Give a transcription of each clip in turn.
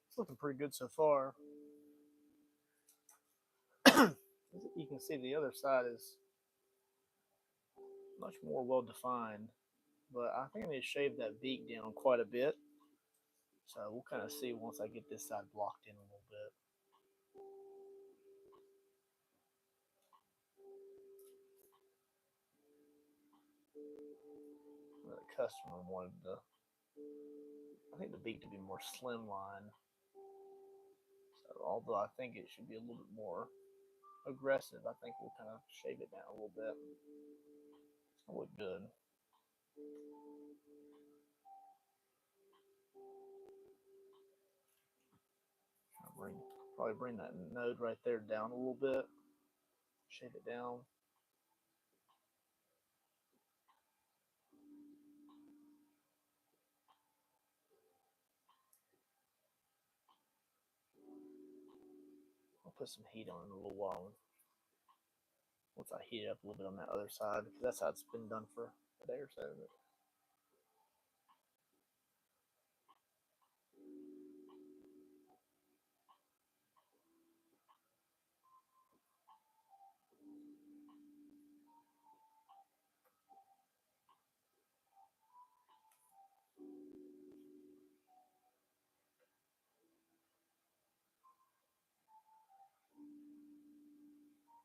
It's looking pretty good so far. You can see the other side is much more well defined, but I think I need to shave that beak down quite a bit. So we'll kind of see once I get this side blocked in a little bit. The customer wanted I think the beak to be more slimline. So although I think it should be a little bit more aggressive, I think we'll kind of shave it down a little bit. It's gonna look good. Probably bring that node right there down a little bit. Shave it down. I'll put some heat on it in a little while. Once I heat it up a little bit on that other side, because that's how it's been done for a day or so.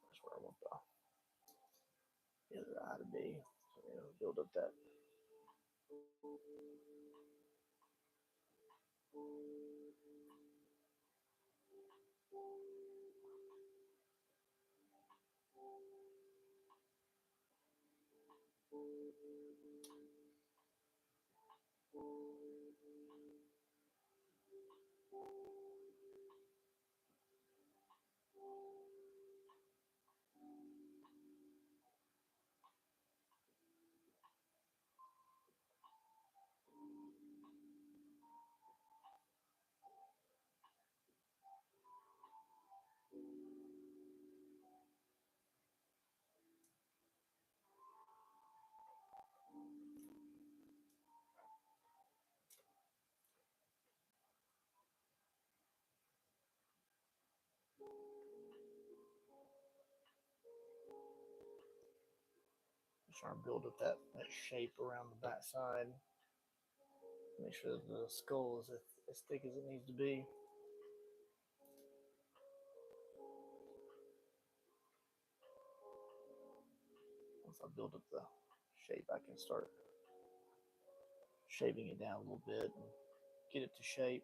That's where I want the other eye to be. So build up that Just trying to build up that shape around the back side. Make sure the skull is as thick as it needs to be. Once I build up the shape, I can start shaving it down a little bit and get it to shape.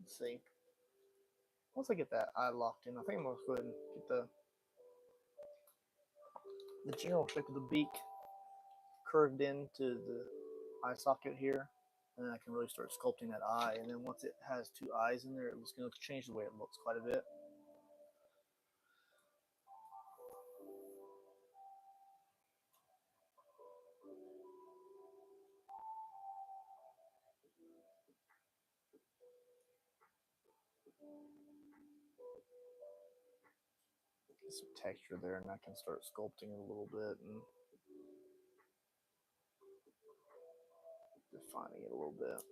Let's see. Once I get that eye locked in, I think I'm going to go ahead and get the general shape of the beak curved into the eye socket here. and then I can really start sculpting that eye. And then once it has two eyes in there, it's going to change the way it looks quite a bit. Get some texture there, and I can start sculpting it a little bit and defining it a little bit.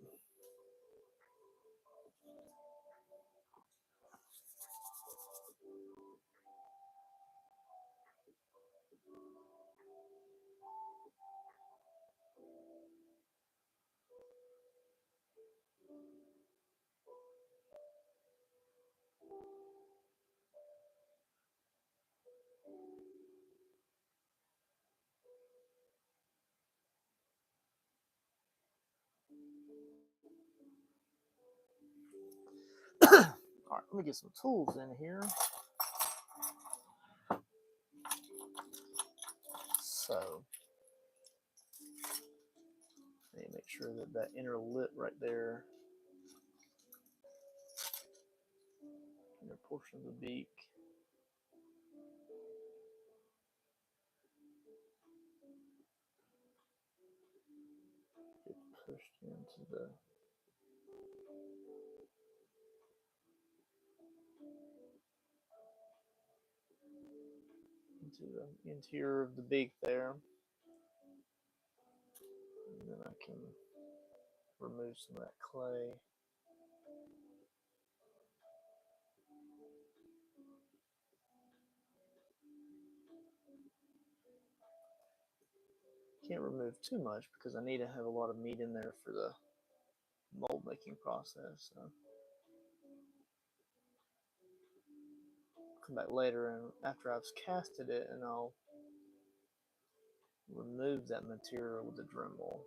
All right, let me get some tools in here. So, I need to make sure that that inner lip right there, inner portion of the beak, get pushed into the interior of the beak there. And then I can remove some of that clay. Can't remove too much because I need to have a lot of meat in there for the mold making process. So I'll come back later and after I've casted it, and I'll remove that material with the Dremel.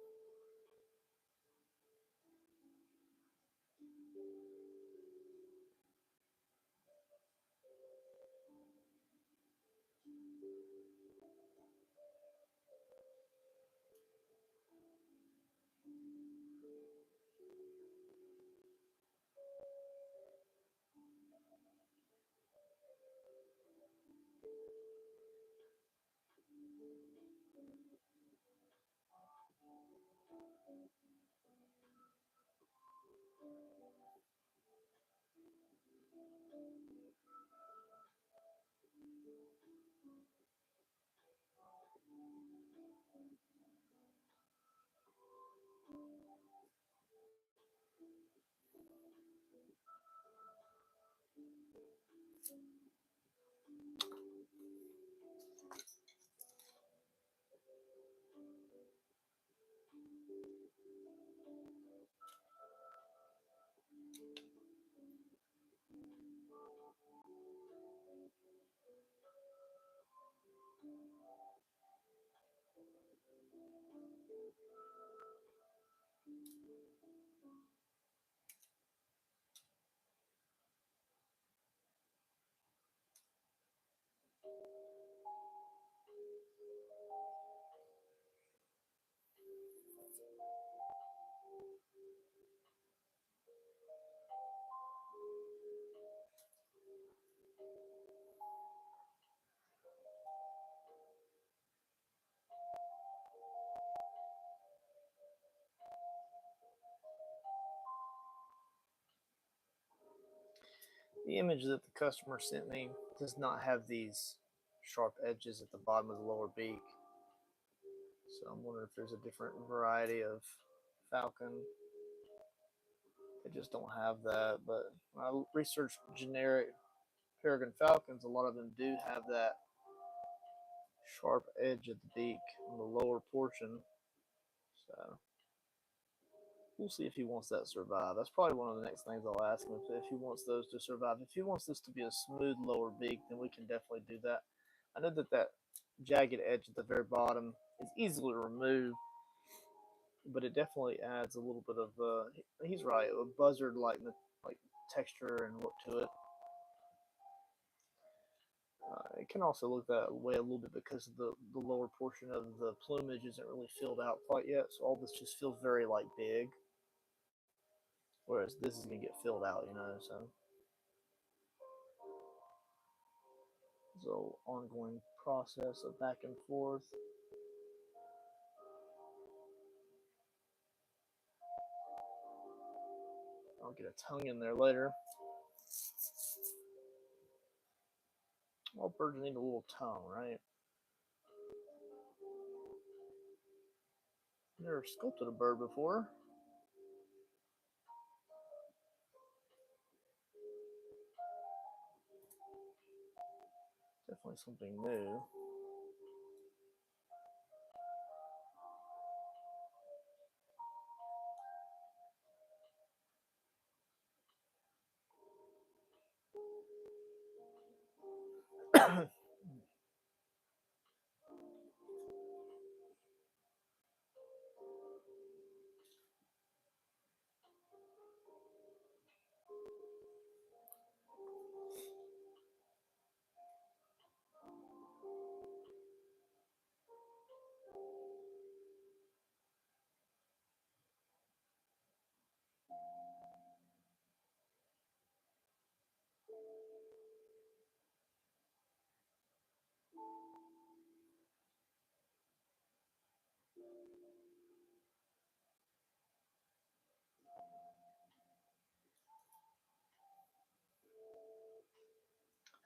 The image that the customer sent me does not have these sharp edges at the bottom of the lower beak. So I'm wondering if there's a different variety of falcon. They just don't have that. But when I researched generic Peregrine Falcons, a lot of them do have that sharp edge at the beak on the lower portion. So we'll see if he wants that to survive. That's probably one of the next things I'll ask him if he wants those to survive. If he wants this to be a smooth lower beak, then we can definitely do that. I know that that jagged edge at the very bottom is easily removed, but it definitely adds a little bit of he's right, a buzzard like texture and look to it. It can also look that way a little bit because the lower portion of the plumage isn't really filled out quite yet, so all this just feels very like big. Whereas this is going to get filled out, you know, so it's an ongoing process of back and forth. I'll get a tongue in there later. All birds need a little tongue, right? Never sculpted a bird before. Definitely something new.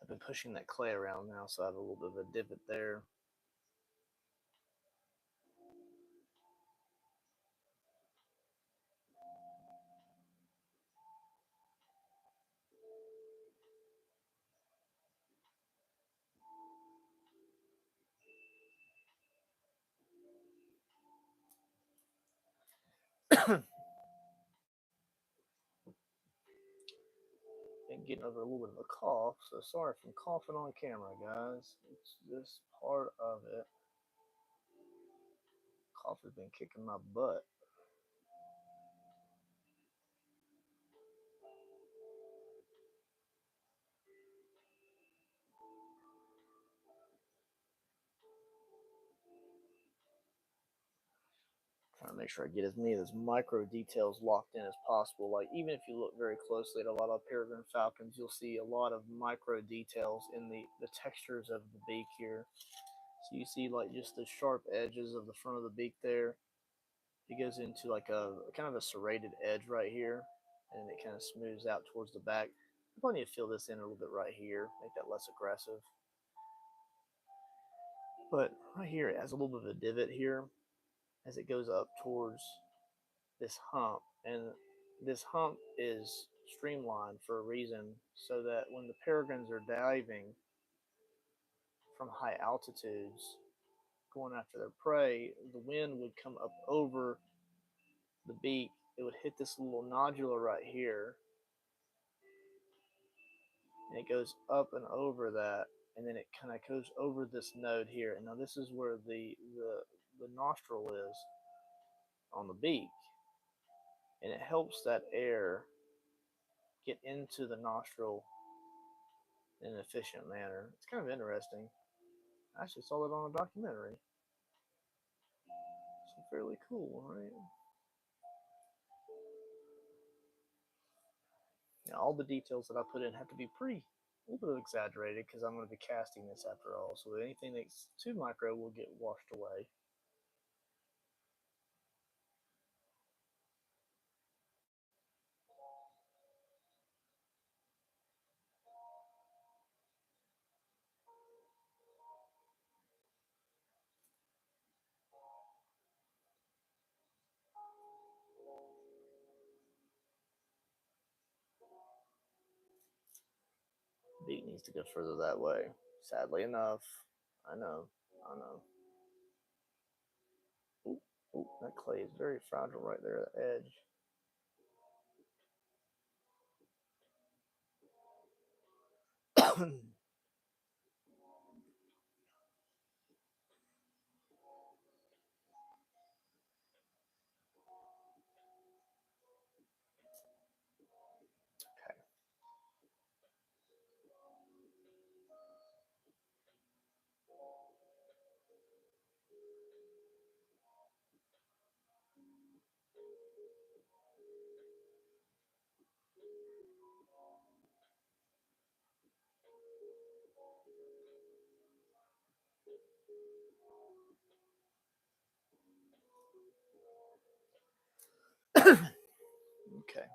I've been pushing that clay around now, so I have a little bit of a divot there. And getting over a little bit of a cough, so sorry if I'm coughing on camera, guys. It's just part of it. Cough has been kicking my butt. Trying to make sure I get as many of those micro details locked in as possible. Like, even if you look very closely at a lot of Peregrine Falcons, you'll see a lot of micro details in the textures of the beak here. So you see like just the sharp edges of the front of the beak there. It goes into like a kind of a serrated edge right here, and it kind of smooths out towards the back. You probably need to fill this in a little bit right here, make that less aggressive. But right here, it has a little bit of a divot here as it goes up towards this hump, and this hump is streamlined for a reason so that when the peregrines are diving from high altitudes going after their prey, the wind would come up over the beak. It would hit this little nodula right here, and it goes up and over that, and then it kind of goes over this node here. And now this is where the nostril is on the beak, and it helps that air get into the nostril in an efficient manner. It's kind of interesting. I actually saw it on a documentary. So fairly cool, right? Now, all the details that I put in have to be pretty a little bit exaggerated because I'm going to be casting this after all. So anything that's too micro will get washed away. Beak needs to go further that way. Sadly enough, I know, I know. Ooh, ooh, that clay is very fragile right there at the edge. Okay. Okay.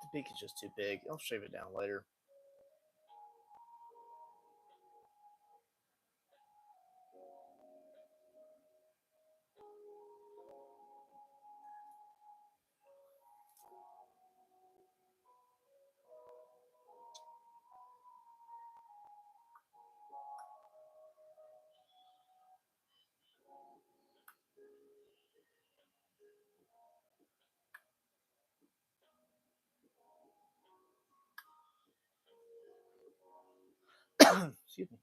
The beak is just too big. I'll shave it down later. Excuse me.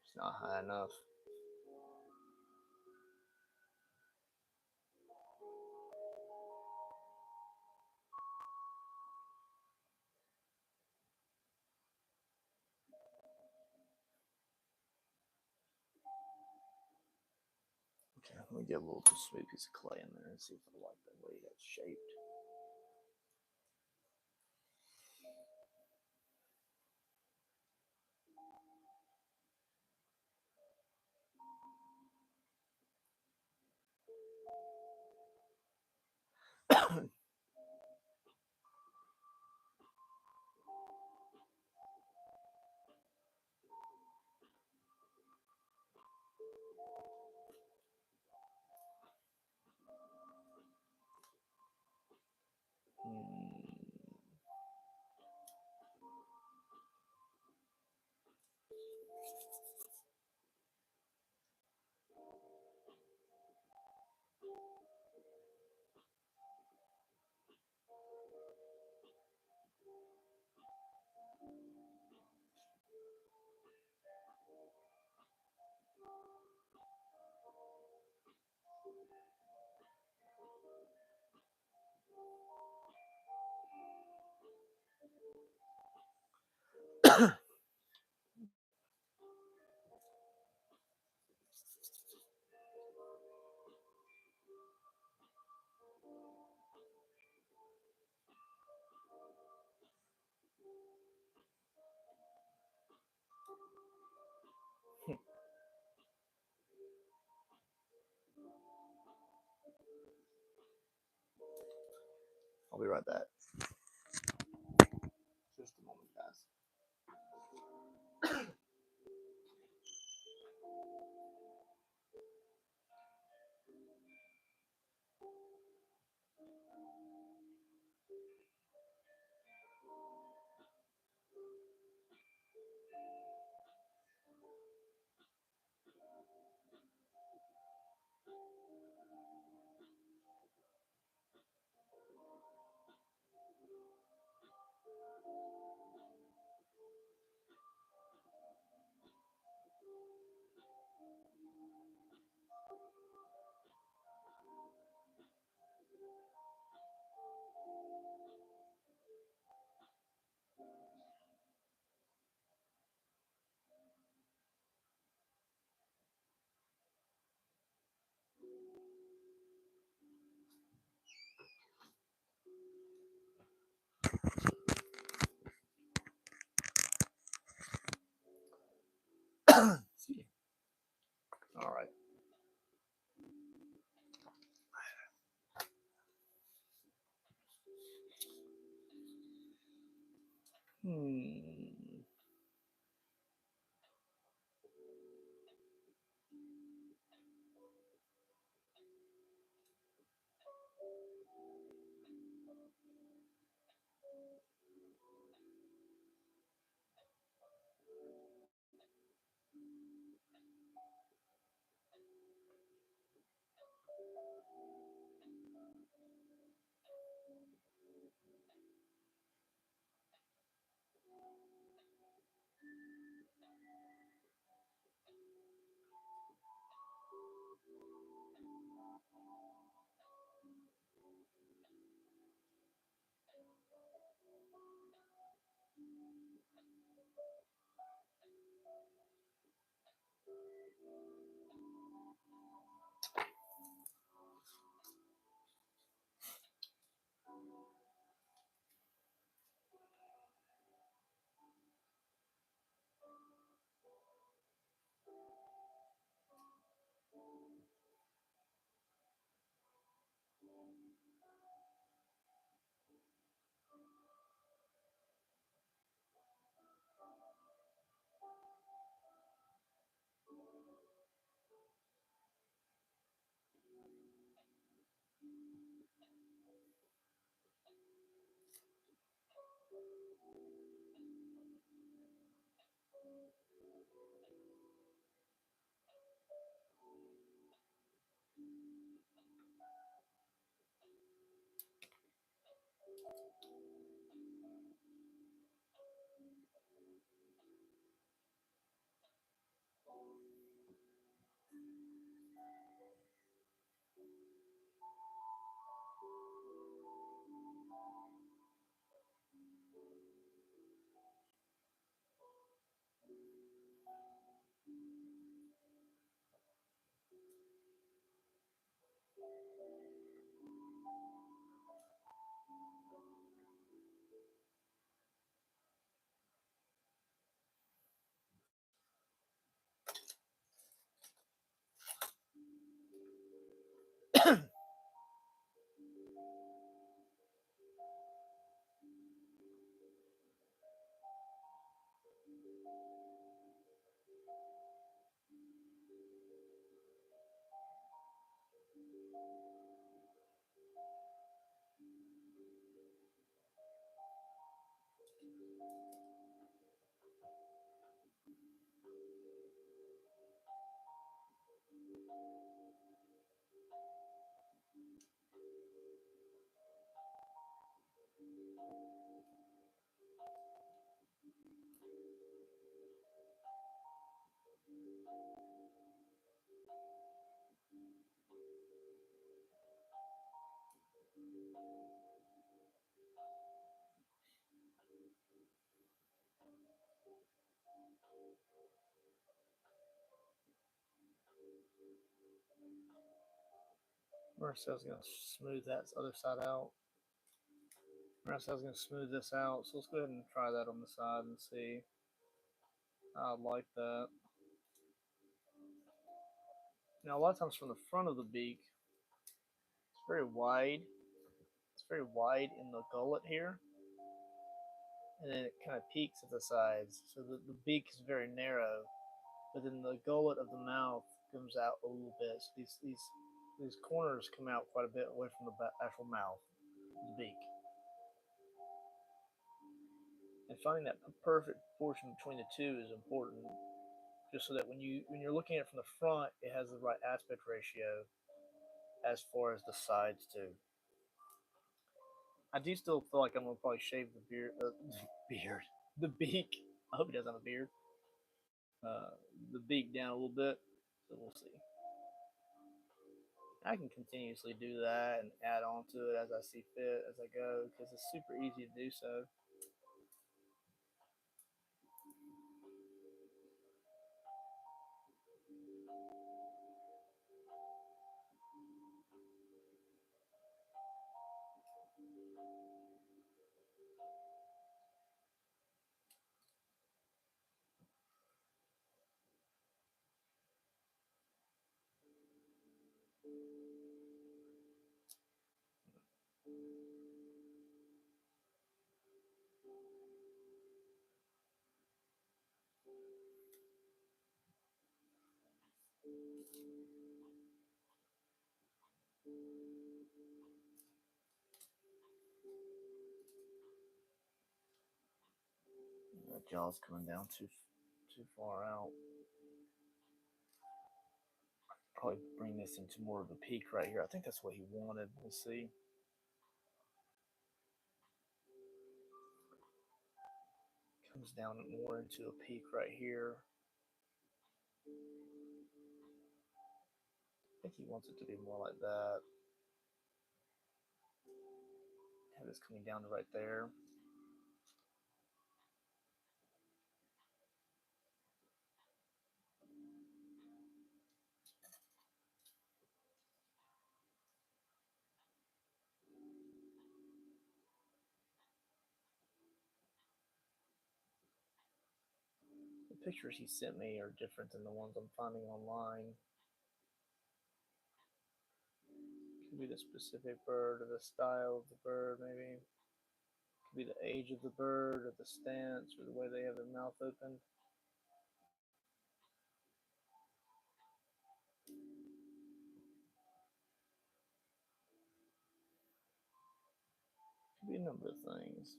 It's not high enough. Okay, let me get a little smooth piece of clay in there and see if I like the way that's shaped. I'll be right back. Just a moment, guys. All right. Marcel's going to smooth that other side out. Marcel's going to smooth this out. So let's go ahead and try that on the side and see. I like that. Now, a lot of times from the front of the beak, it's very wide. It's very wide in the gullet here. And then it kind of peaks at the sides. So the beak is very narrow. But then the gullet of the mouth comes out a little bit. So these corners come out quite a bit away from the actual mouth, the beak. And finding that perfect proportion between the two is important, just so that when you're looking at it from the front, it has the right aspect ratio as far as the sides too. I do still feel like I'm gonna probably shave the the beak. I hope he doesn't have a beard. Uh, the beak down a little bit, so we'll see. I can continuously do that and add on to it as I see fit as I go because it's super easy to do so. The jaw's coming down too far out. Probably bring this into more of a peak right here. I think that's what he wanted. We'll see. Comes down more into a peak right here. I think he wants it to be more like that. Have this coming down to right there. The pictures he sent me are different than the ones I'm finding online. Could be the specific bird or the style of the bird, maybe. Could be the age of the bird or the stance or the way they have their mouth open. Could be a number of things.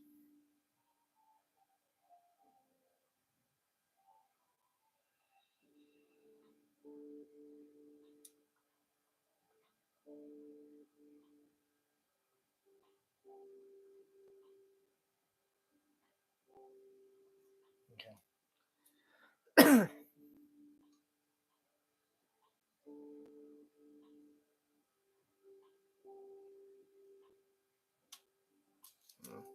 Okay. Oh.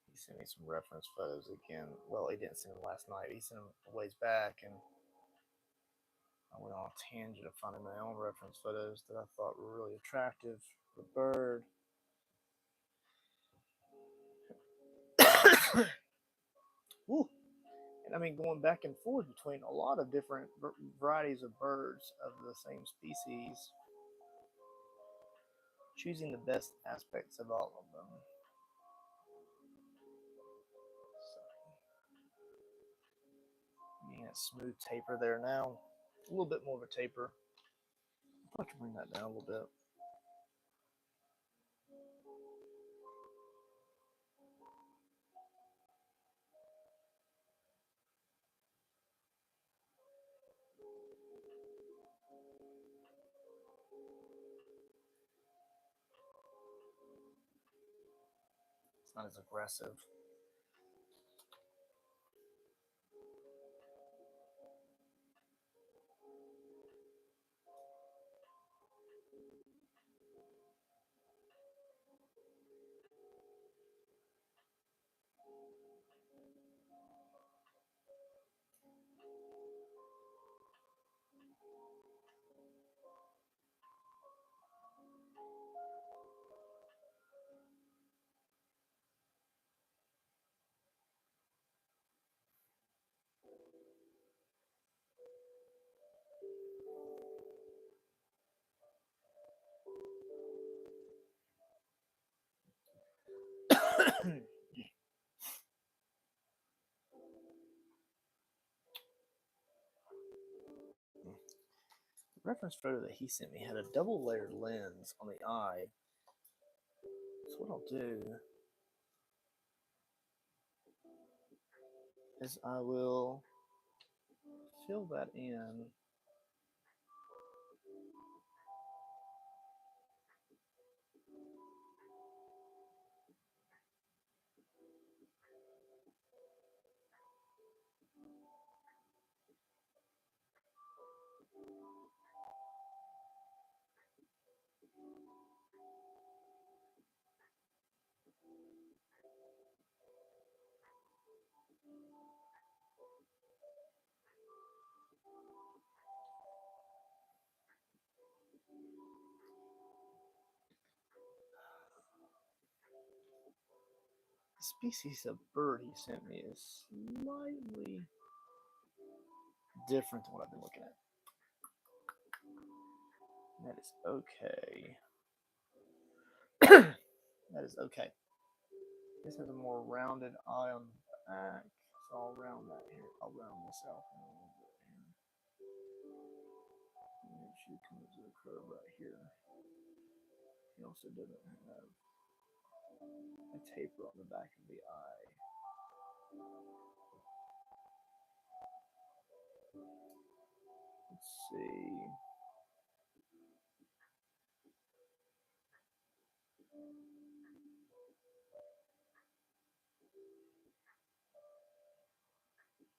He sent me some reference photos again. Well, he didn't send them last night. He sent them a ways back, and I went on a tangent of finding my own reference photos that I thought were really attractive. The bird. Woo. And I mean, going back and forth between a lot of different varieties of birds of the same species, choosing the best aspects of all of them. So, getting a smooth taper there now. A little bit more of a taper. I'll have to bring that down a little bit. It's not as aggressive. The reference photo that he sent me had a double layered lens on the eye. So what I'll do is I will fill that in species of bird he sent me is slightly different than what I've been looking at. That is okay. That is okay. This has a more rounded eye on the back, so I'll round that here. I'll round this out a little bit here. And it should come to a curve right here. He also doesn't have a taper on the back of the eye. Let's see.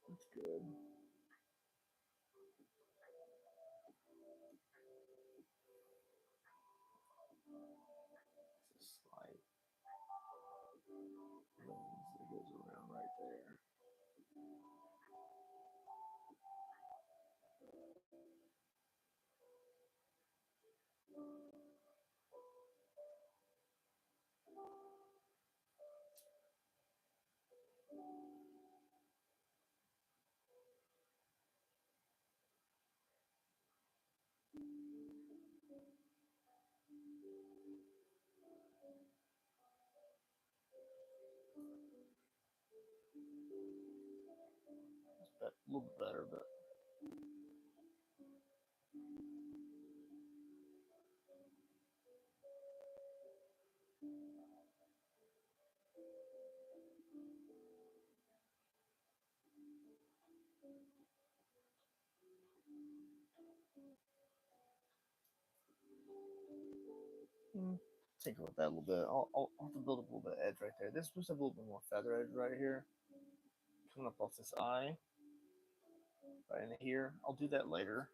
That's good. It's a slight lens that goes around right there. That's a little bit better, but take a look at that a little bit. I'll have to build up a little bit of edge right there. This was a little bit more feather edge right here, coming up off this eye, right in here. I'll do that later.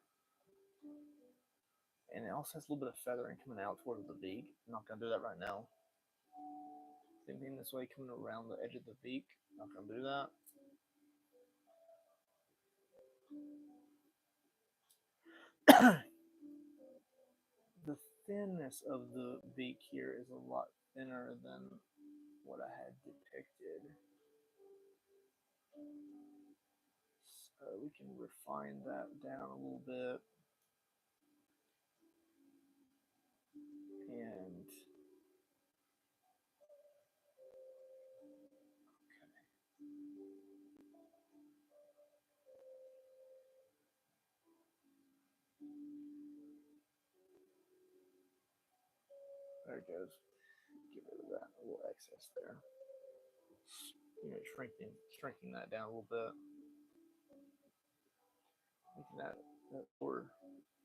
And it also has a little bit of feathering coming out towards the beak. I'm not gonna do that right now. Same thing this way, coming around the edge of the beak. Not gonna do that. The thinness of the beak here is a lot thinner than what I had depicted. So we can refine that down a little bit. And there it goes. Get rid of that little excess there. Shrinking that down a little bit. Making that lower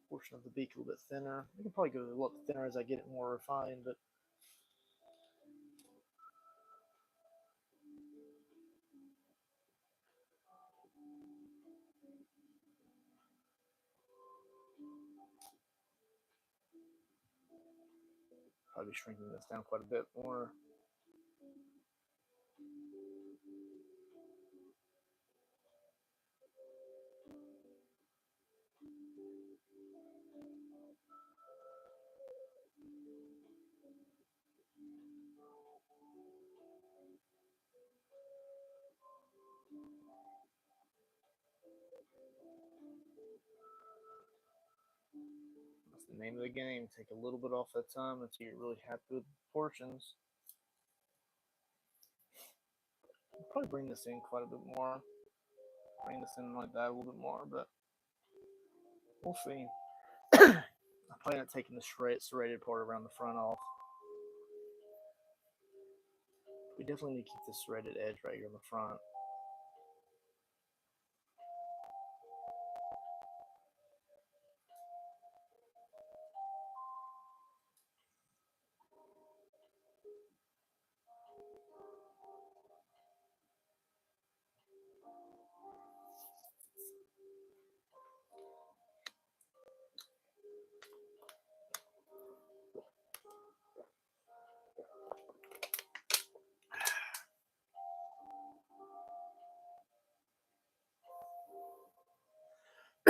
portion of the beak a little bit thinner. I can probably go a lot thinner as I get it more refined, but probably shrinking this down quite a bit more. That's the name of the game. Take a little bit off that time until you're really happy with the proportions. I'll probably bring this in quite a bit more. Bring this in like that a little bit more, but we'll see. I'm probably not taking the serrated part around the front off. We definitely need to keep this serrated edge right here in the front.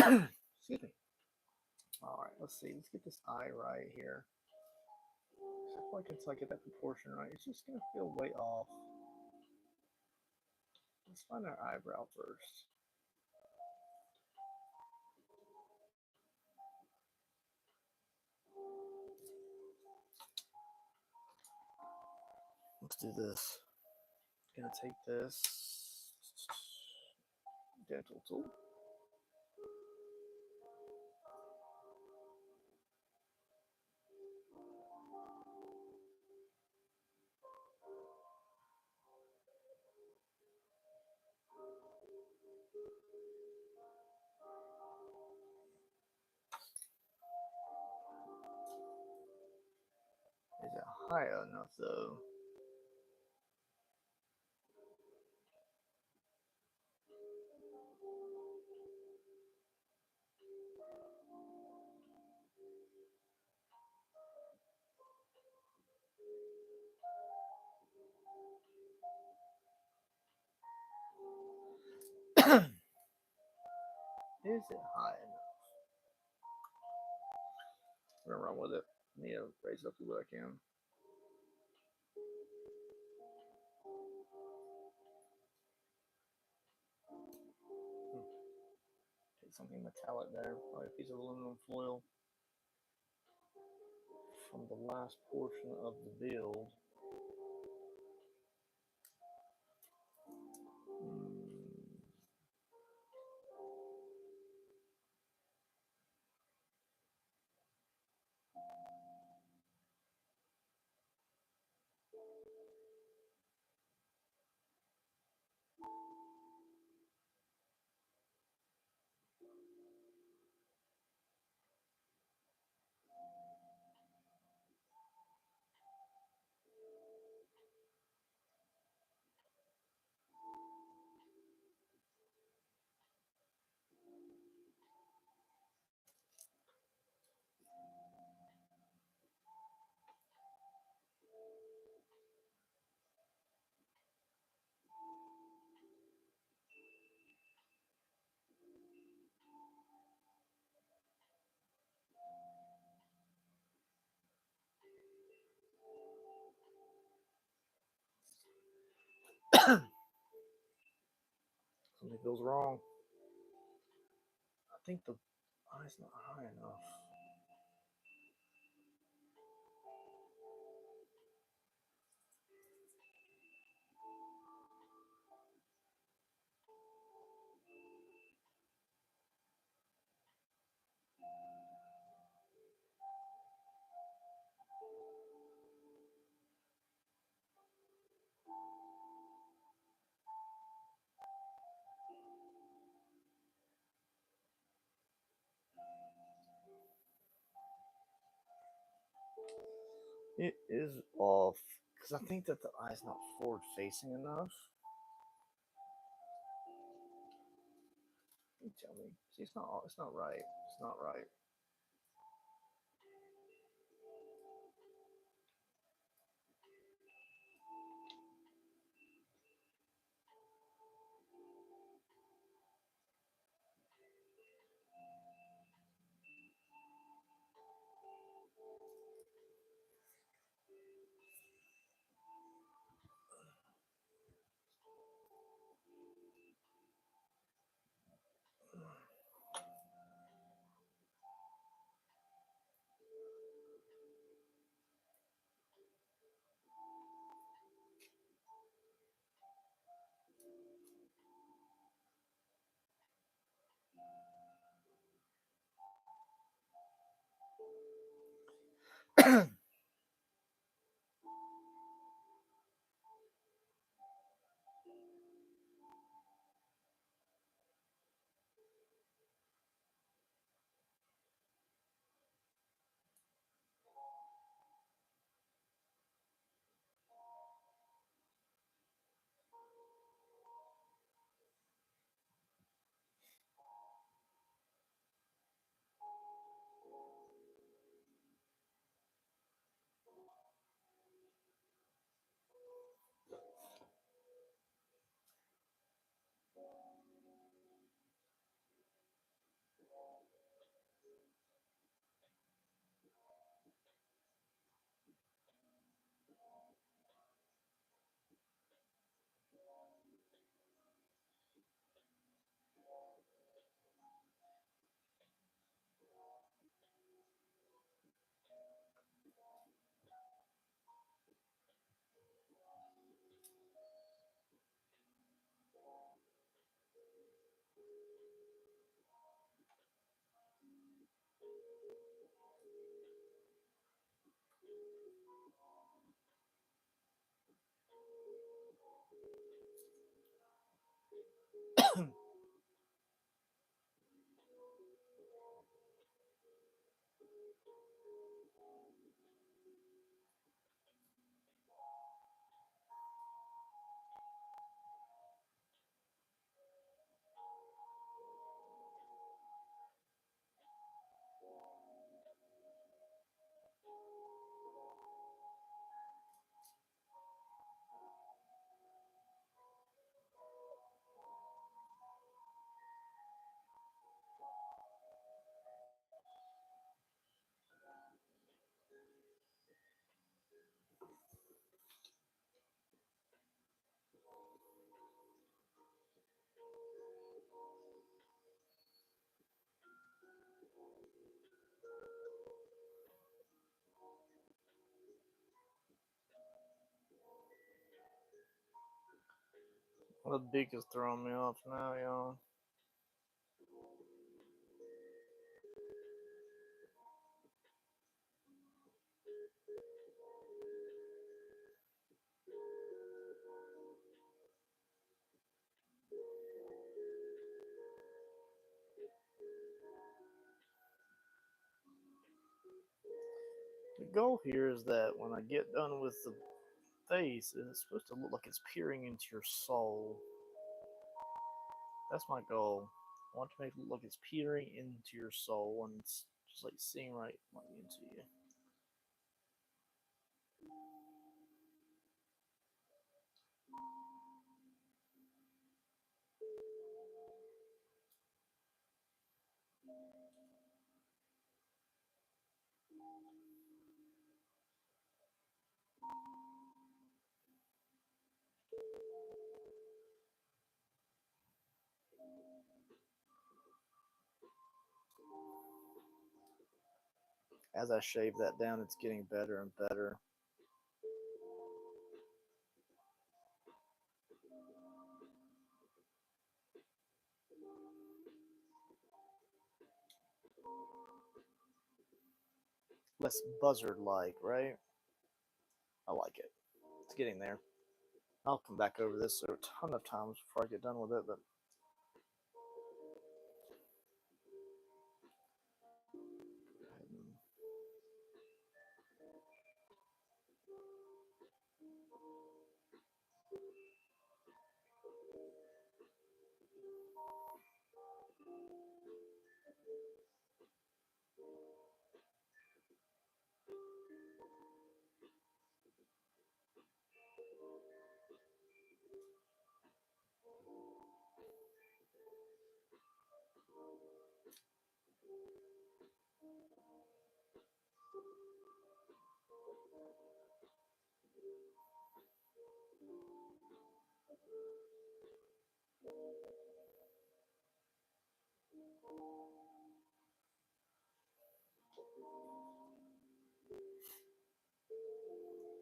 Excuse me. All right, let's see. Let's get this eye right here. So I feel like until I get that proportion right, it's just gonna feel way off. Let's find our eyebrow first. Let's do this. Gonna take this dental tool. Is it high enough though? Is it high enough? I'm gonna run with it. Need to raise it up as what I can. Take something metallic there, probably a piece of aluminum foil from the last portion of the build. Something feels wrong. I think the eye's not high enough. It is off because I think that the eye's not forward facing enough. You tell me. See, it's not. It's not right. It's not right. The beak is throwing me off now, y'all. The goal here is that when I get done with the face, it's supposed to look like it's peering into your soul. That's my goal. I want to make it look like it's peering into your soul and it's just like seeing right into you. As I shave that down, it's getting better and better. Less buzzard-like, right? I like it. It's getting there. I'll come back over this a ton of times before I get done with it, but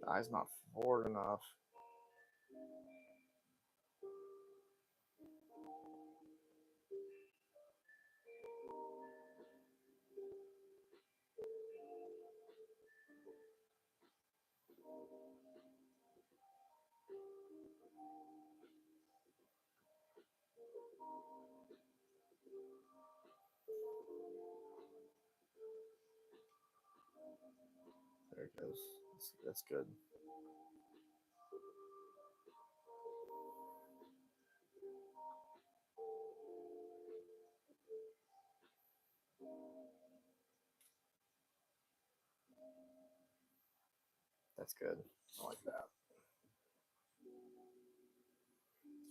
the eye's not forward enough. There it goes. That's good. That's good. I like that.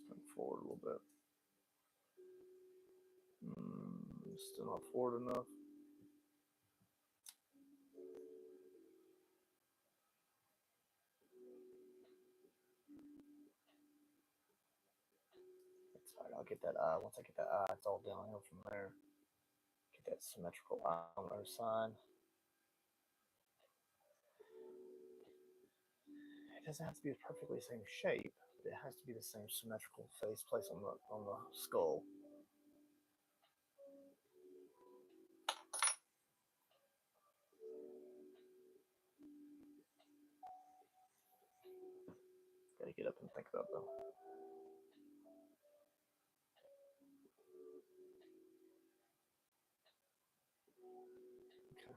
Come forward a little bit. Still not forward enough. That's fine. I'll get that eye. Once I get that eye, it's all downhill from there. Get that symmetrical eye on the other side. It doesn't have to be a perfectly same shape. It has to be the same symmetrical face place on the skull. Gotta get up and think about though. Okay.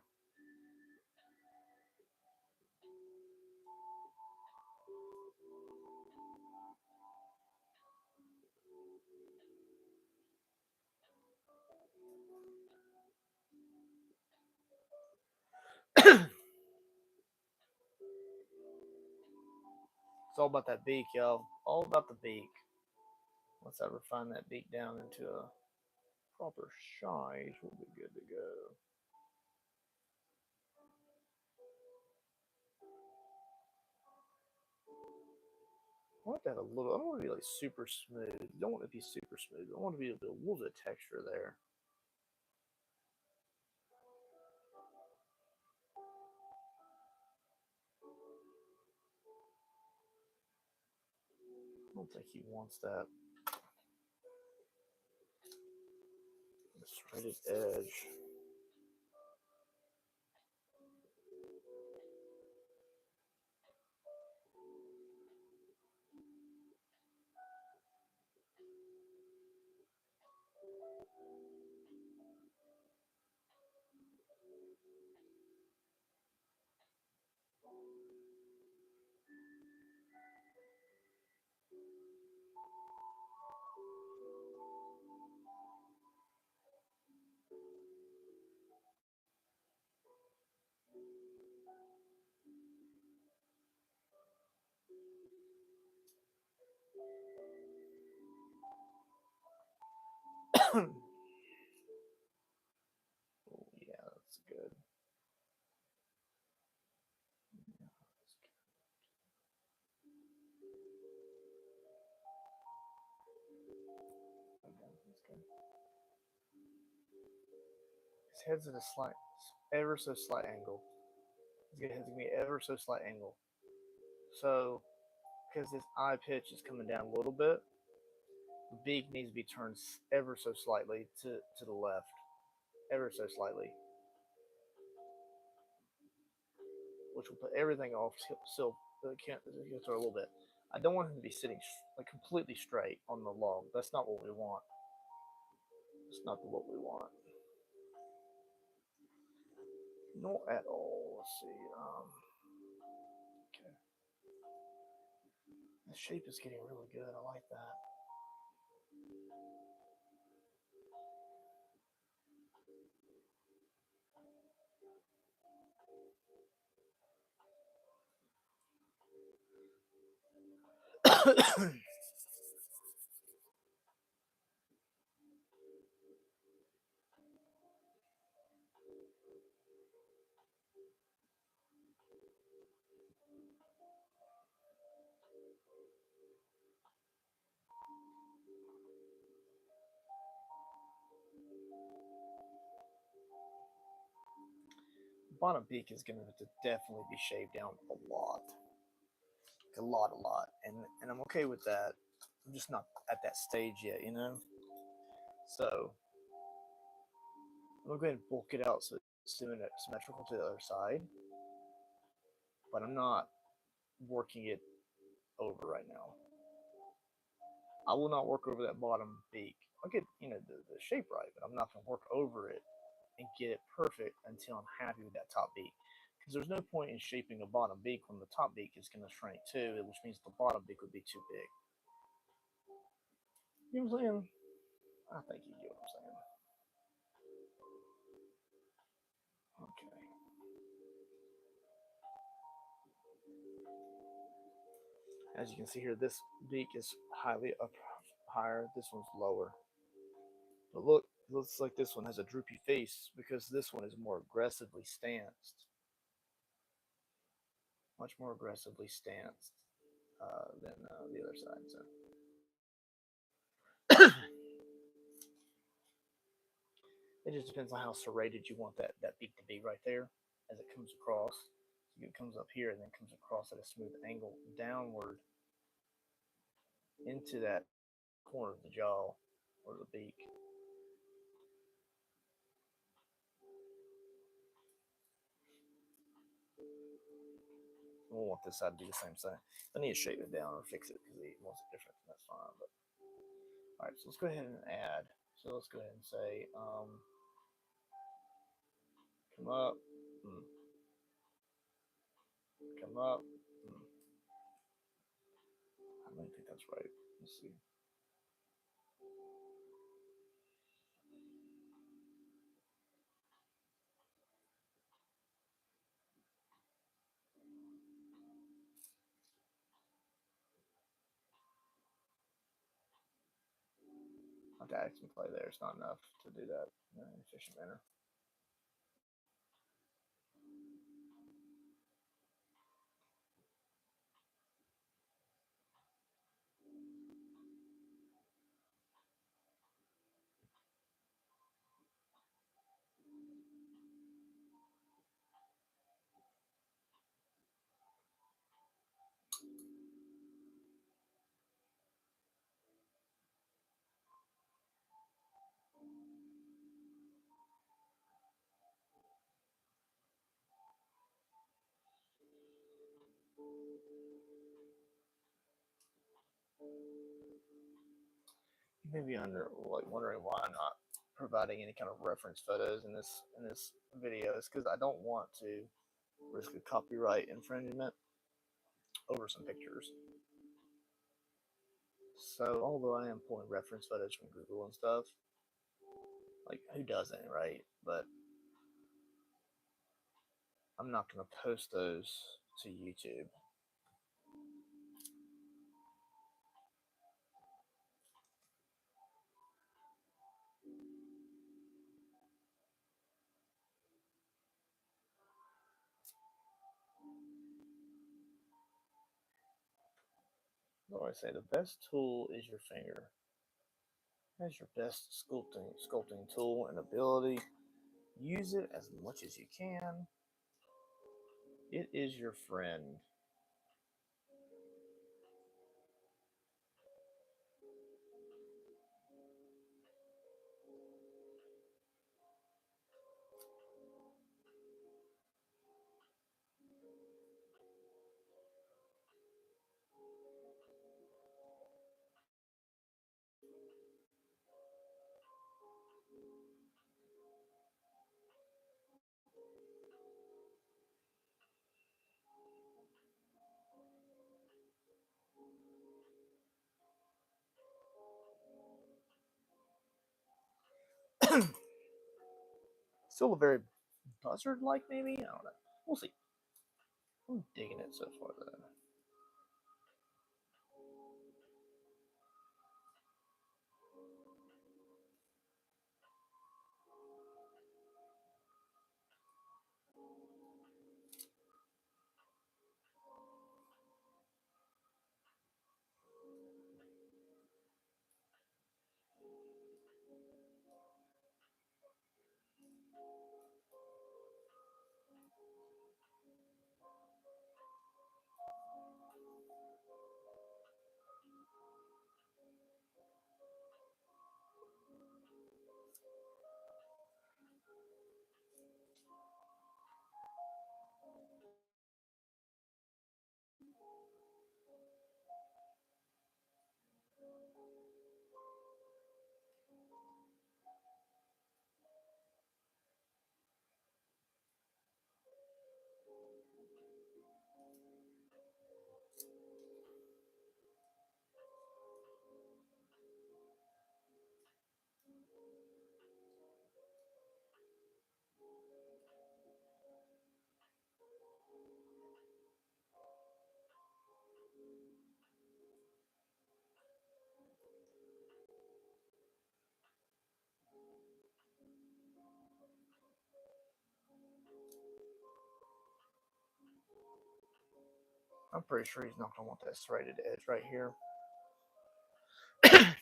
all about that beak, y'all. All about the beak. Once I refine that beak down into a proper size, we'll be good to go. I want that a little. I don't want to be like super smooth. You don't want it to be super smooth. I want to be a little bit of texture there. I don't think he wants that serrated edge. Oh, yeah, that's good. His head's at a slight, ever so slight angle. His head's gonna be ever so slight angle. So, because his eye pitch is coming down a little bit, the beak needs to be turned ever so slightly to the left, ever so slightly, which will put everything off still a little bit. I don't want him to be sitting like completely straight on the log. That's not what we want. That's not what we want. Not at all. Let's see. Okay. The shape is getting really good. I like that. Bottom beak is going to definitely be shaved down a lot. A lot. And I'm okay with that. I'm just not at that stage yet, you know? So I'm going to go ahead and bulk it out so it's symmetrical to the other side. But I'm not working it over right now. I will not work over that bottom beak. I'll get, you know, the shape right, but I'm not going to work over it and get it perfect until I'm happy with that top beak. Because there's no point in shaping a bottom beak when the top beak is going to shrink too, which means the bottom beak would be too big. You know what I'm saying? I think you get what I'm saying. Okay. As you can see here, this beak is highly up higher. This one's lower. But look, it looks like this one has a droopy face because this one is more aggressively stanced. Much more aggressively stanced than the other side. So. It just depends on how serrated you want that beak to be right there as it comes across. So it comes up here and then comes across at a smooth angle downward into that corner of the jaw or the beak. We'll want this side to do the same thing. I need to shape it down or fix it because he wants it different. That's fine. But all right, so let's go ahead and add. So let's go ahead and say, come up, come up. I don't think that's right. Let's see. to add some play there. It's not enough to do that in an efficient manner. You may be wondering why I'm not providing any kind of reference photos in this video. It's because I don't want to risk a copyright infringement over some pictures. So although I am pulling reference photos from Google and stuff, like who doesn't, right? But I'm not going to post those to YouTube. So I say the best tool is your finger. As your best sculpting tool and ability. Use it as much as you can. It is your friend. Still a very buzzard-like, maybe? I don't know. We'll see. I'm digging it so far, though. I'm pretty sure he's not going to want that serrated edge right here. I'm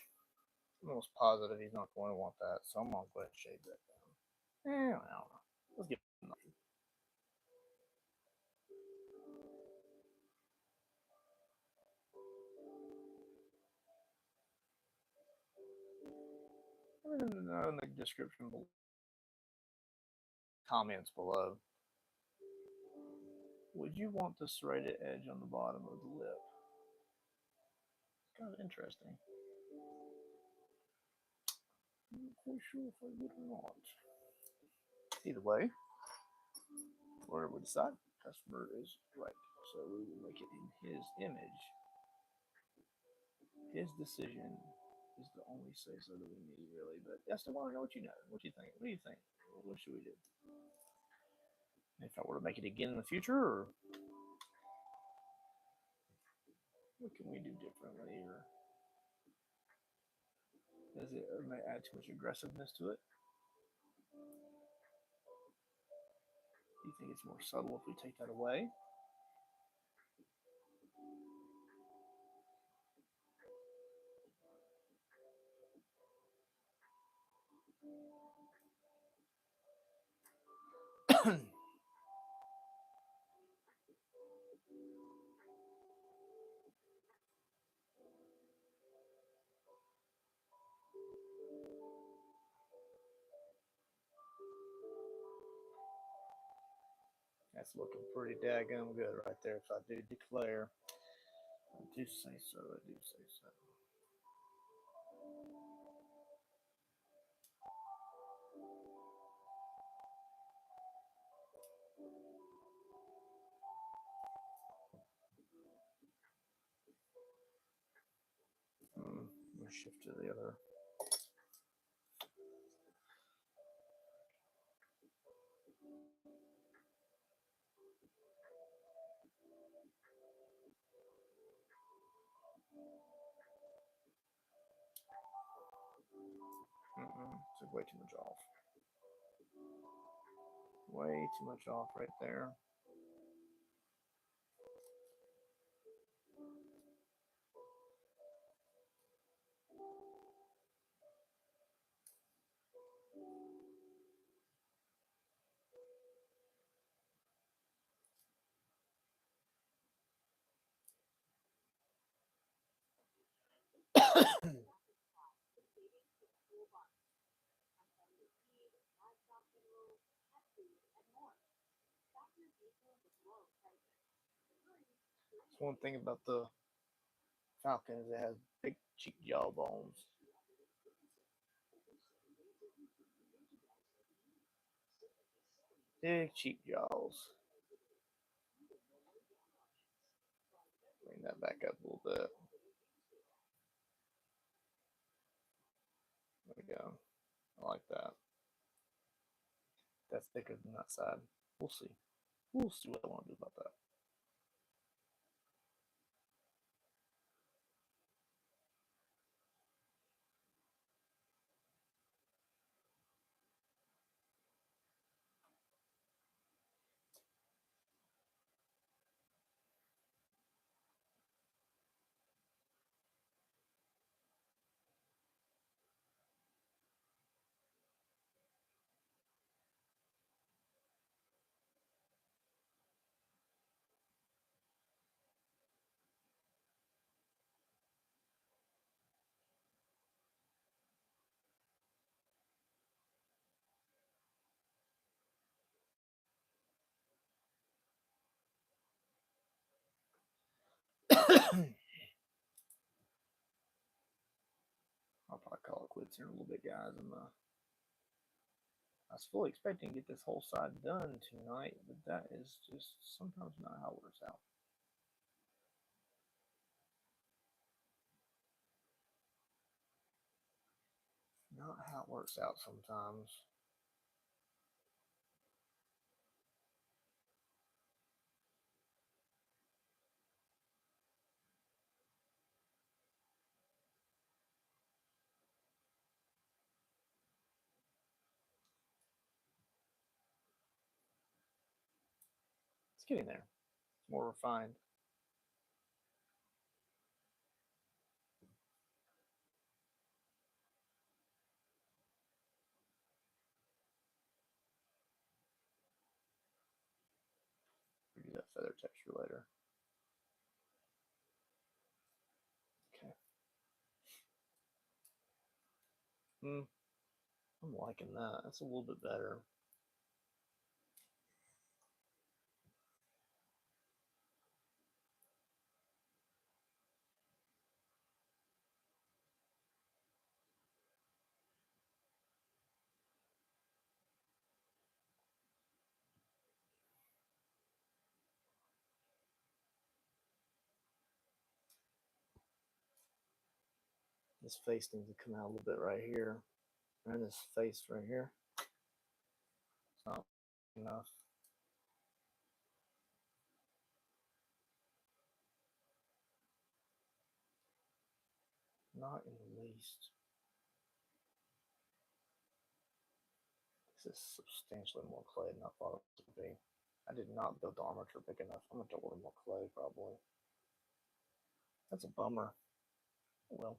almost positive he's not going to want that, so I'm going to go ahead and shade that down. I don't know. Let's give him nothing. In the description below, comments below, would you want the serrated edge on the bottom of the lip? It's kind of interesting. I'm not quite sure if I would or not. Either way, whatever we decide, the customer is right. So we will make it in his image. His decision is the only say so that we need, really. But I still want to know what you know. What do you think? What do you think? What should we do? If I were to make it again in the future, or what can we do differently? Or Does it may add too much aggressiveness to it? Do you think it's more subtle if we take that away? That's looking pretty daggum good right there. If I do declare, I do say so. I do say so. I'm gonna shift to the other. Took way too much off. Way too much off right there. One thing about the Falcon is it has big cheek jaw bones. Big cheek jaws. Bring that back up a little bit. There we go. I like that. That's thicker than that side. We'll see. We'll see what I want to do about that. I'll probably call it quits here in a little bit, guys. I was fully expecting to get this whole side done tonight, but that is just sometimes not how it works out. Not how it works out sometimes. It's getting there. It's more refined. We'll do that feather texture later. Okay. I'm liking that. That's a little bit better. This face needs to come out a little bit right here. And this face right here. It's not enough. Not in the least. is substantially more clay than I thought it would be. I did not build the armature big enough. I'm going to order more clay, probably. That's a bummer. Well.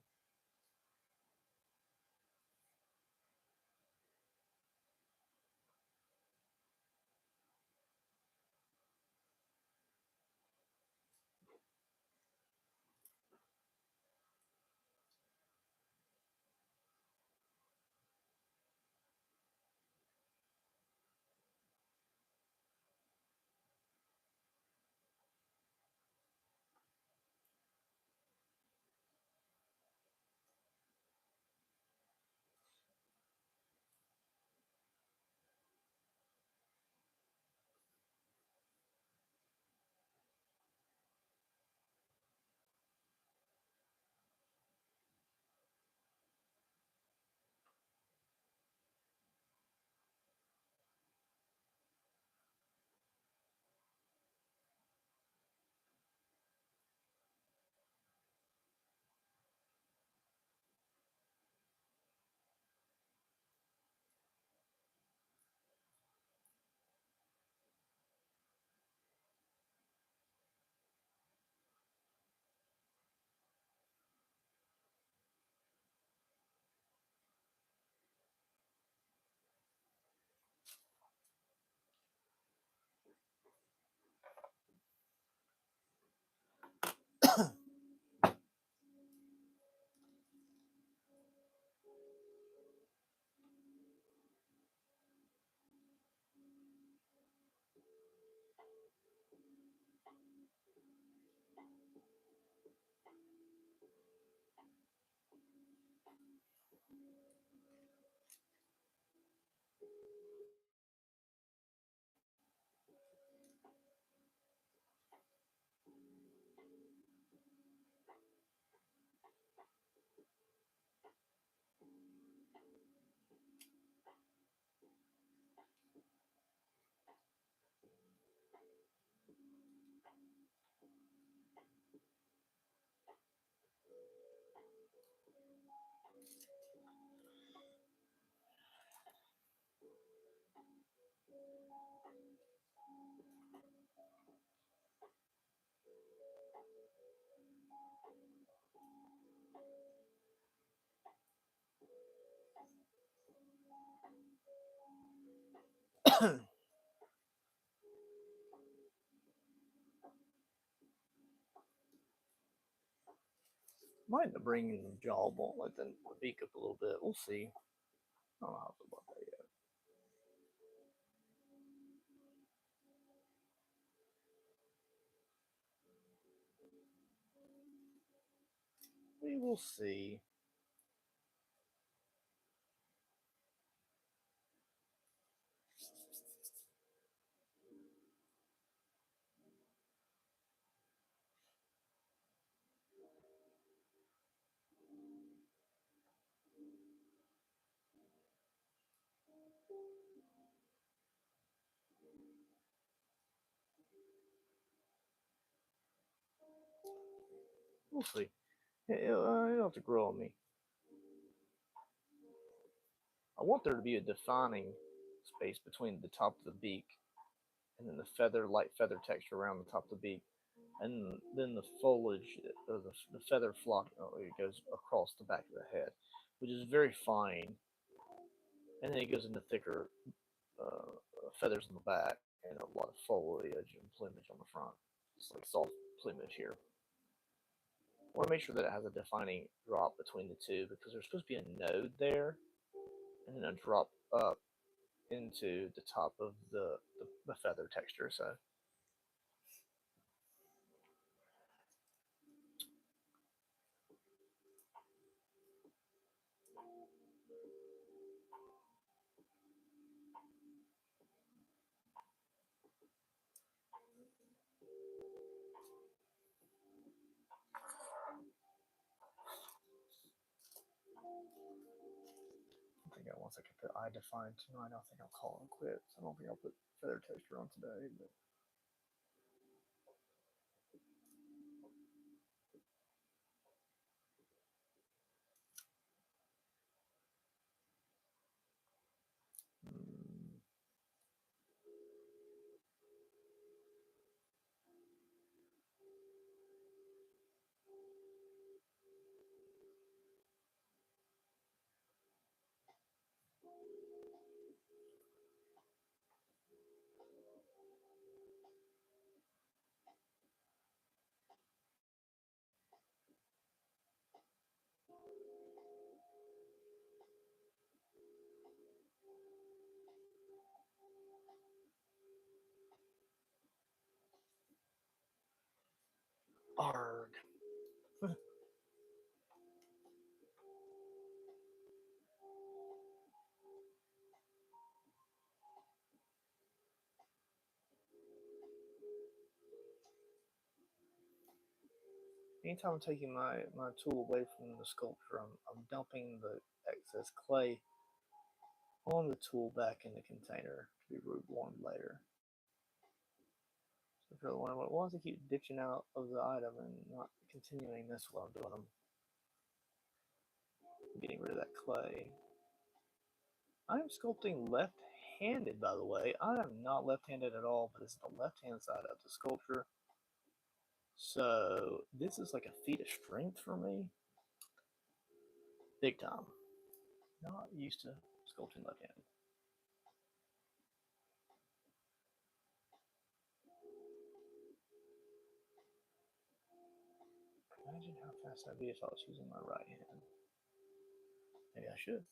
Might end up bringing the jaw bone, let the beak up a little bit. We'll see. I don't know how to feel about that yet. We will see. We'll see. It'll have to grow on me. I want there to be a defining space between the top of the beak and then the light feather texture around the top of the beak, and then the foliage or the feather flock it goes across the back of the head, which is very fine, and then it goes into thicker feathers on the back and a lot of foliage and plumage on the front. It's like soft plumage here. I want to make sure that it has a defining drop between the two because there's supposed to be a node there and then a drop up into the top of the feather texture. So I think once I get the eye defined tonight, I think I'll call it quits. I don't think I'll put feather texture on today, but anytime I'm taking my tool away from the sculpture, I'm dumping the excess clay on the tool back in the container to be rewarmed later. So if you're wondering what it was, I keep ditching out of the item and not continuing this while I'm doing them. Getting rid of that clay. I am sculpting left-handed, by the way. I am not left-handed at all, but this is the left-hand side of the sculpture. So this is like a feat of strength for me. Big time. Not used to sculpting left-handed. Imagine how fast I'd be if I was using my right hand. Maybe I should.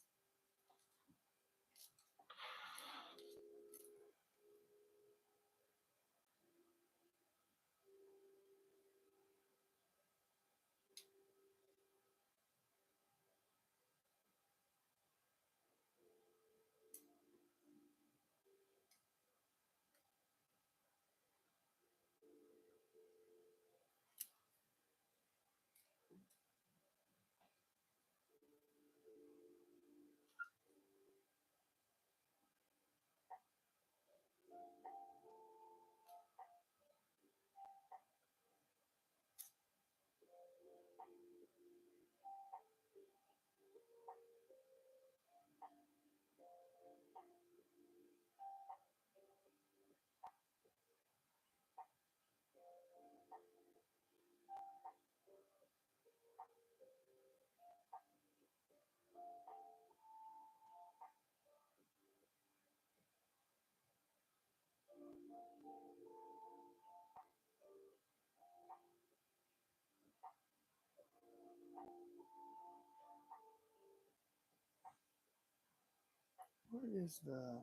Where is the...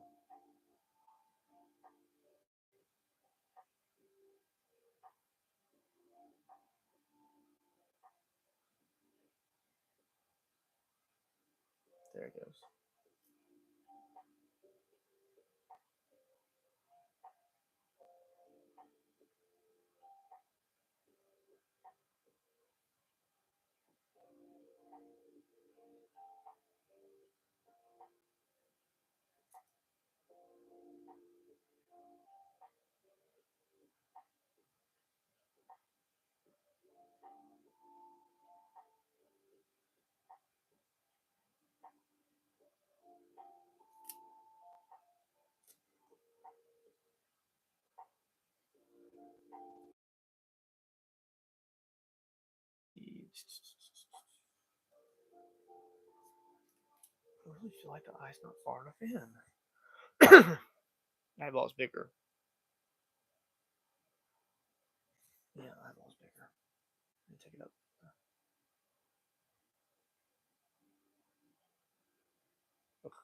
There it goes. I really feel like the eye's not far enough in. Eyeball's bigger. Yeah, eyeball's bigger. Let me take it up. Okay.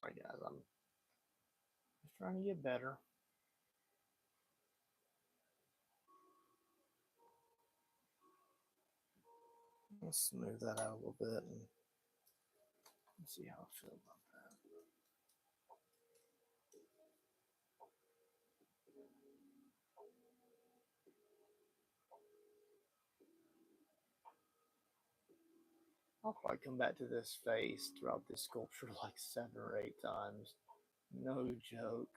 Sorry guys, I'm just trying to get better. Let's smooth that out a little bit and see how I feel about that. I'll probably come back to this face throughout this sculpture like 7 or 8 times. No joke.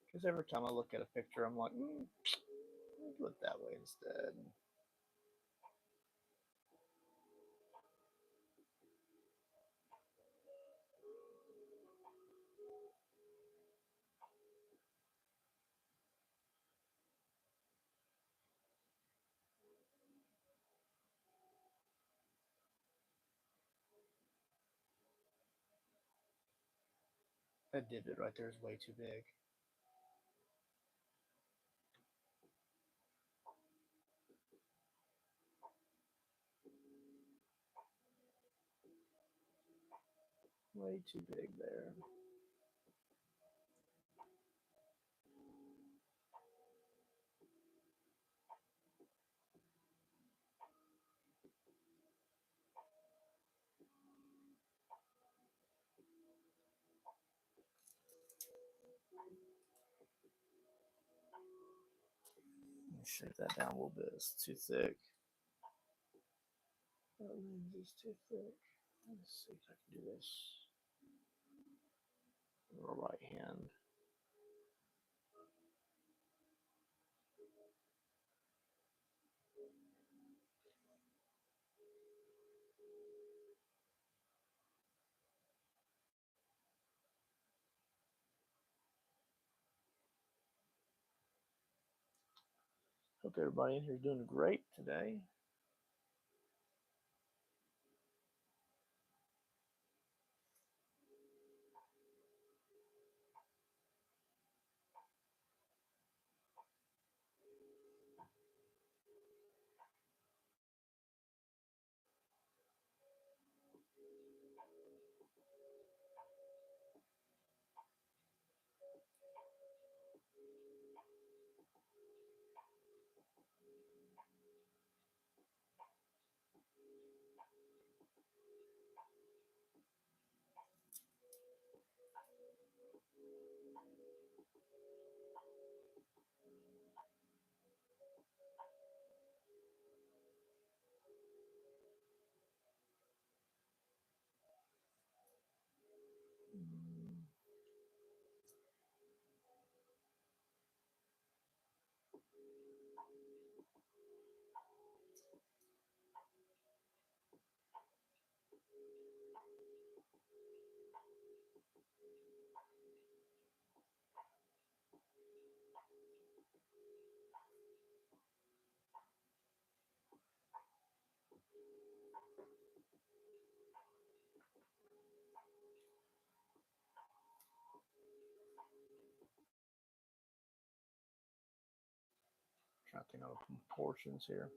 Because every time I look at a picture, I'm like, look that way instead. That divot right there is way too big. Way too big there. Shave that down a little bit. It's too thick. That lens is too thick. Let's see if I can do this. Right hand. Hope everybody in here is doing great today. Trying to think of proportions here.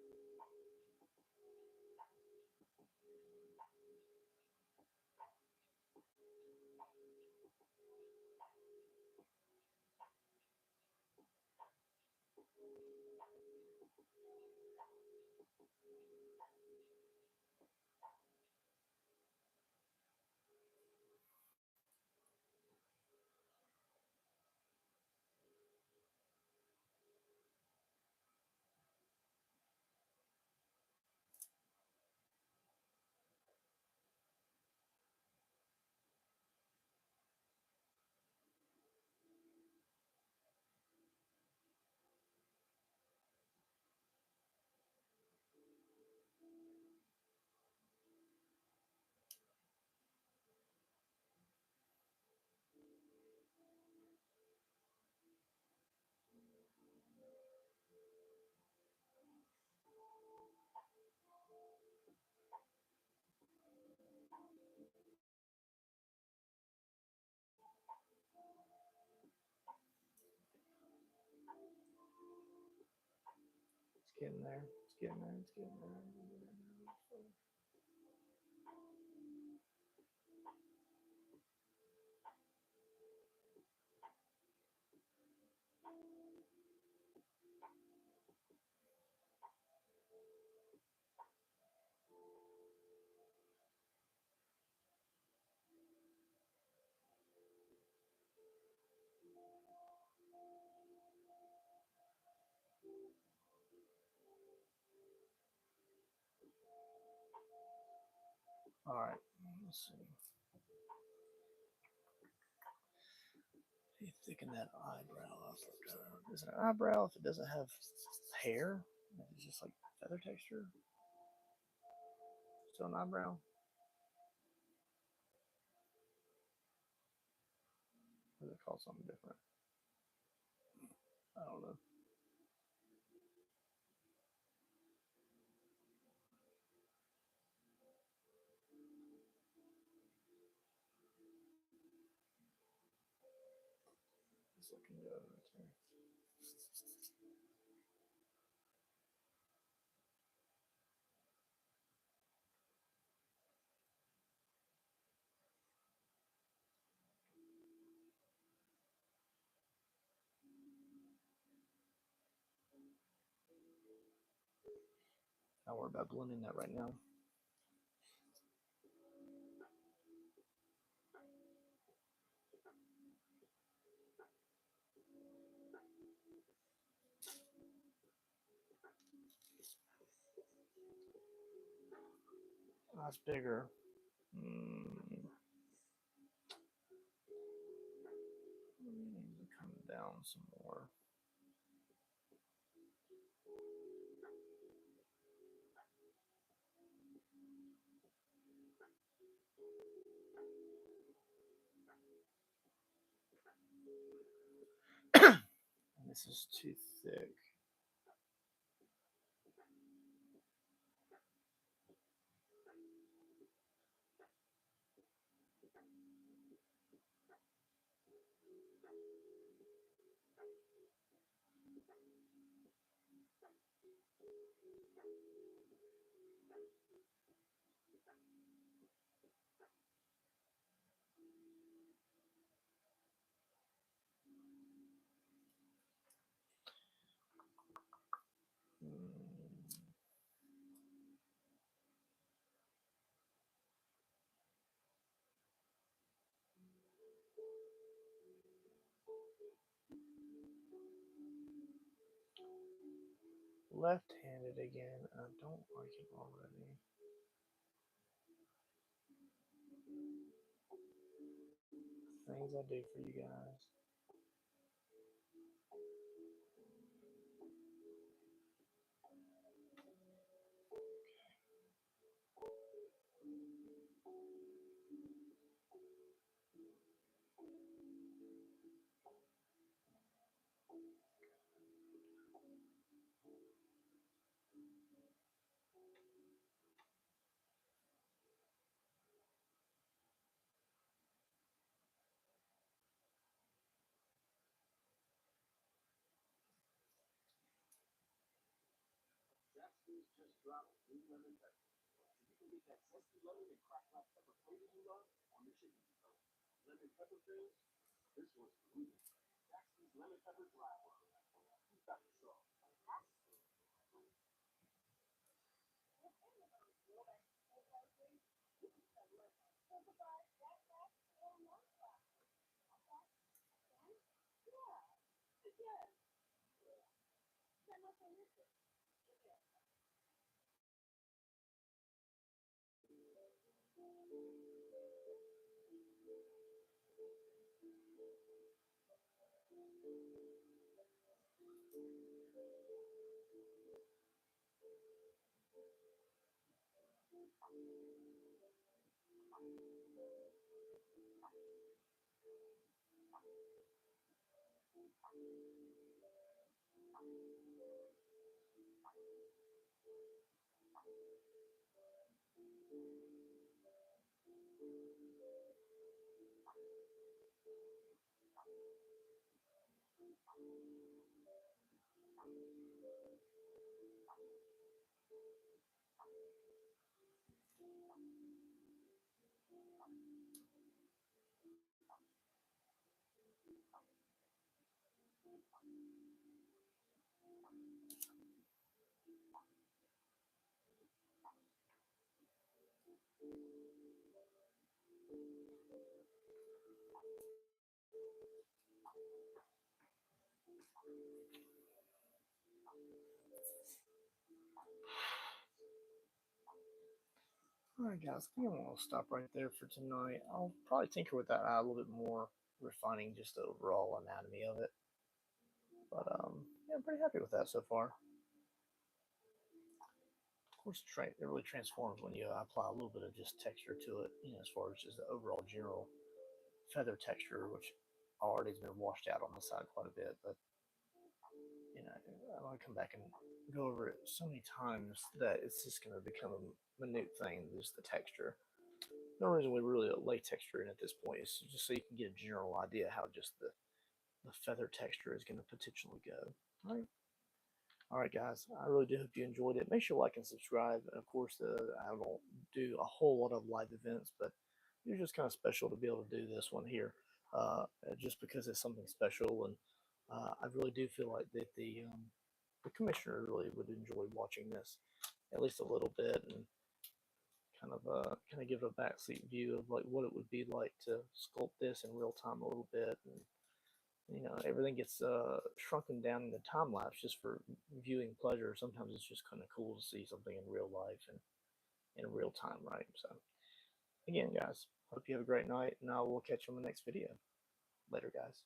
getting there. It's getting there. It's getting there. All right, let's see. You thicken that eyebrow up. Is it an eyebrow if it doesn't have hair? It's just like feather texture. Still an eyebrow? Or is it called something different? I don't know. It's looking good right there. Don't worry about blending that right now. That's bigger. Need to come down some more. This is too thick. Left-handed again. I don't like it already. Things I do for you guys. Alright guys, I think I'm gonna stop right there for tonight. I'll probably tinker with that eye a little bit more, refining just the overall anatomy of it. But yeah, I'm pretty happy with that so far. Of course, it really transforms when you apply a little bit of just texture to it, as far as just the overall general feather texture, which already has been washed out on the side quite a bit. But I want to come back and go over it so many times that it's just going to become a minute thing, just the texture. No reason we really lay texture in at this point. It's just so you can get a general idea how just the feather texture is going to potentially go. All right. All right, guys. I really do hope you enjoyed it. Make sure to like and subscribe. And of course, I don't do a whole lot of live events, but it's just kind of special to be able to do this one here, just because it's something special. And I really do feel like that the commissioner really would enjoy watching this at least a little bit, and kind of give a backseat view of like what it would be like to sculpt this in real time a little bit. And everything gets shrunken down in the time lapse just for viewing pleasure. Sometimes it's just kind of cool to see something in real life and in real time, right? So again, guys, hope you have a great night, and I will catch you on the next video. Later, guys.